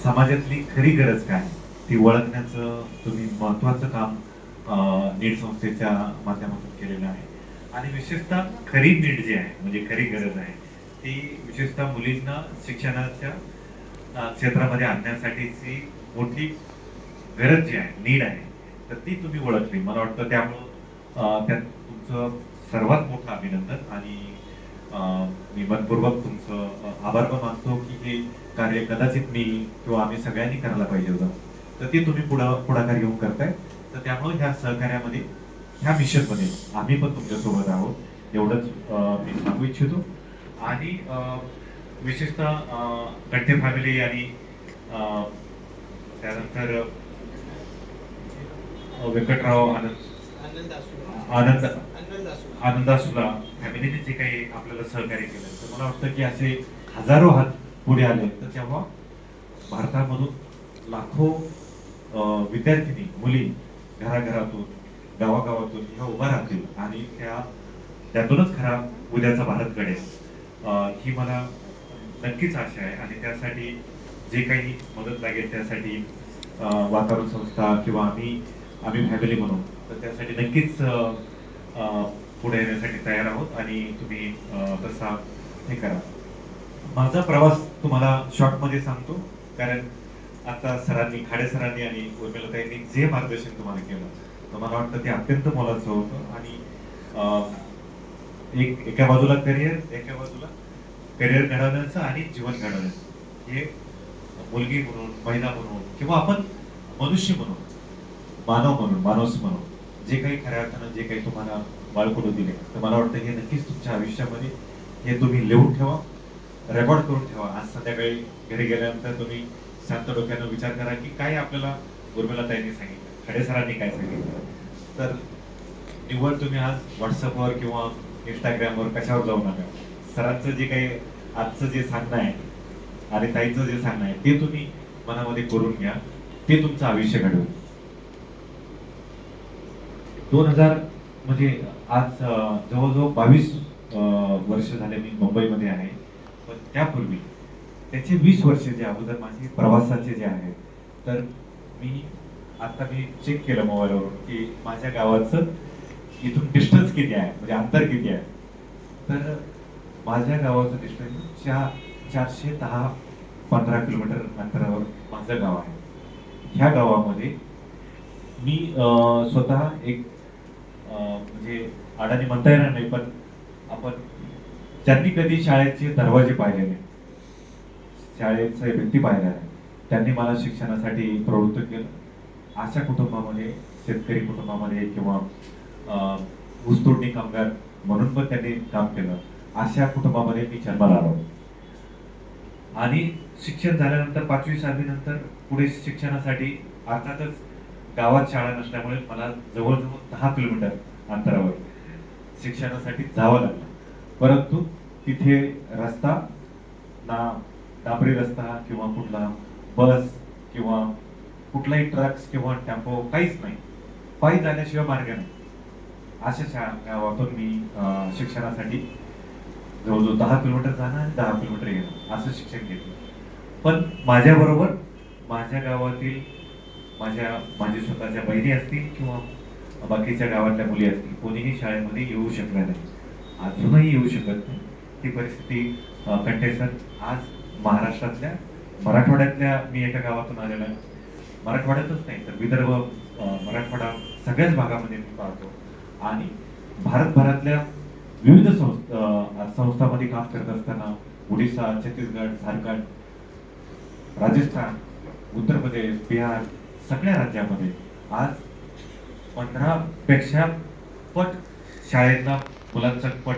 समाजातली खरी गरज काय ती ओळखण्याचं तुम्ही महत्त्वाचं काम नीट संस्थेच्या माध्यमातून केलेलं आहे. आणि विशेषतः खरी नीड जी आहे म्हणजे खरी गरज आहे ती विशेषतः मुलींना शिक्षणाच्या क्षेत्रामध्ये आणण्यासाठीची मोठी गरज जी आहे, नीड आहे, तर ती तुम्ही ओळखली. मला वाटतं त्यामुळं त्यात तुमचं सर्वात मोठं अभिनंदन. आणि मी मनपूर्वक तुमचं आभार पण मानतो की हे कार्य कदाचित मी किंवा आम्ही सगळ्यांनी करायला पाहिजे होतं, तर ते तुम्ही पुढाकार घेऊन करताय. तर त्यामुळे ह्या सहकार्यामध्ये, ह्या मिशनमध्ये आम्ही पण तुमच्यासोबत आहोत एवढंच मी सांगू इच्छितो. आणि विशेषतः गड्डे फॅमिली आणि त्यानंतर व्यंकटराव आनंद आनंदासुला फॅमिलीने जे काही आपल्याला सहकार्य केलं, तर मला वाटतं की असे हजारो हात पुढे आले तर तेव्हा भारतामधून लाखो विद्यार्थिनी मुली घराघरातून गावागावातून ह्या उभा राहतील आणि त्यातूनच खरा उद्याचा भारत घडेल, ही मला नक्कीच आशा आहे. आणि त्यासाठी जे काही मदत लागेल त्यासाठी वातावरण संस्था किंवा आम्ही फॅमिली म्हणून तर त्यासाठी नक्कीच पुढे येण्यासाठी तयार आहोत. आणि तुम्ही तसा हे करा. माझा प्रवास तुम्हाला शॉर्टमध्ये सांगतो, कारण आता खाडे सरांनी आणि उर्मिलाताईंनी जे मार्गदर्शन तुम्हाला केलं तर मला वाटतं ते अत्यंत मोलाचं होतं. आणि एका बाजूला करिअर घडवण्याचं आणि जीवन घडवण्याचं, हे मुलगी म्हणून, महिला म्हणून किंवा आपण मनुष्य म्हणून, माणूस म्हणून जे काही खऱ्या अर्थानं जे काही तुम्हाला बाळकडू दिले, तर मला वाटतं हे नक्कीच तुमच्या आयुष्यामध्ये हे तुम्ही लिहून ठेवा, रेकॉर्ड करून ठेवा. आज संध्याकाळी घरी गेल्यानंतर तुम्ही शांत डोक्यानं विचार करा की काय आपल्याला उर्मिलाताईंनी सांगितलं, खडे सरांनी काय सांगितलं. तर निव्वळ तुम्ही आज व्हॉट्सअपवर किंवा इंस्टाग्रामवर कशावर जाऊ नका. सरांचं जे काही आजचं जे सांगणं आहे आणि ताईंचं जे सांगणं आहे ते तुम्ही मनामध्ये करून घ्या, ते तुमचं आयुष्य घडवेल. 2000 म्हणजे आज जवळजवळ 22 वर्ष झाले मी मुंबईमध्ये आहे. पण त्यापूर्वी त्याचे 20 वर्ष जे अगोदर माझे प्रवासाचे जे आहेत, तर मी चेक केलं मोबाईलवरून की माझ्या गावाचं इथून डिस्टन्स किती आहे, म्हणजे अंतर किती आहे. तर माझ्या गावाचं डिस्टन्स 410-15 किलोमीटर अंतरावर माझं गाव आहे. ह्या गावामध्ये मी स्वतः एक म्हणजे अडाणी म्हणता येणार नाही, पण आपण ज्यांनी कधी शाळेचे दरवाजे पाहिलेले, शाळेचे भिंती पाहिल्या आहे, त्यांनी मला शिक्षणासाठी प्रवृत्त केलं. अशा कुटुंबामध्ये, शेतकरी कुटुंबामध्ये किंवा ऊसतोडणी कामगार म्हणून पण त्यांनी काम केलं, अशा कुटुंबामध्ये मी जन्माला आलो. आणि शिक्षण झाल्यानंतर 5वी-6वी नंतर पुढे शिक्षणासाठी अर्थातच गावात शाळा नसल्यामुळे मला जवळजवळ 10 किलोमीटर अंतरावर शिक्षणासाठी जावं लागलं. परंतु तिथे रस्ता ना डांबरी रस्ता किंवा कुठला बस किंवा कुठलाही ट्रक्स किंवा टेम्पो काहीच नाही, पायी जाण्याशिवाय मार्ग नाही. अशा गावातून मी शिक्षणासाठी जवळजवळ 10 किलोमीटर जाणं आणि 10 किलोमीटर येणं असं शिक्षण घेतलं. पण माझ्याबरोबर माझ्या गावातील माझे स्वतःच्या बहिणी असतील किंवा बाकीच्या गावातल्या मुली असतील, कोणीही शाळेमध्ये येऊ शकल्या नाही, अजूनही येऊ शकत नाही. ती परिस्थिती कंटेसर आज महाराष्ट्रातल्या, मराठवाड्यातल्या, मी एका गावातून आलेला आहे, मराठवाड्यातच नाही तर विदर्भ, मराठवाडा सगळ्याच भागामध्ये मी पाहतो. आणि भारतभरातल्या विविध संस्थांमध्ये काम करत असताना ओडिसा, छत्तीसगड, झारखंड, राजस्थान, उत्तर प्रदेश, बिहार, सगळ्या राज्यामध्ये आज 15 पेक्षा पट शाळेतला मुलांचा पट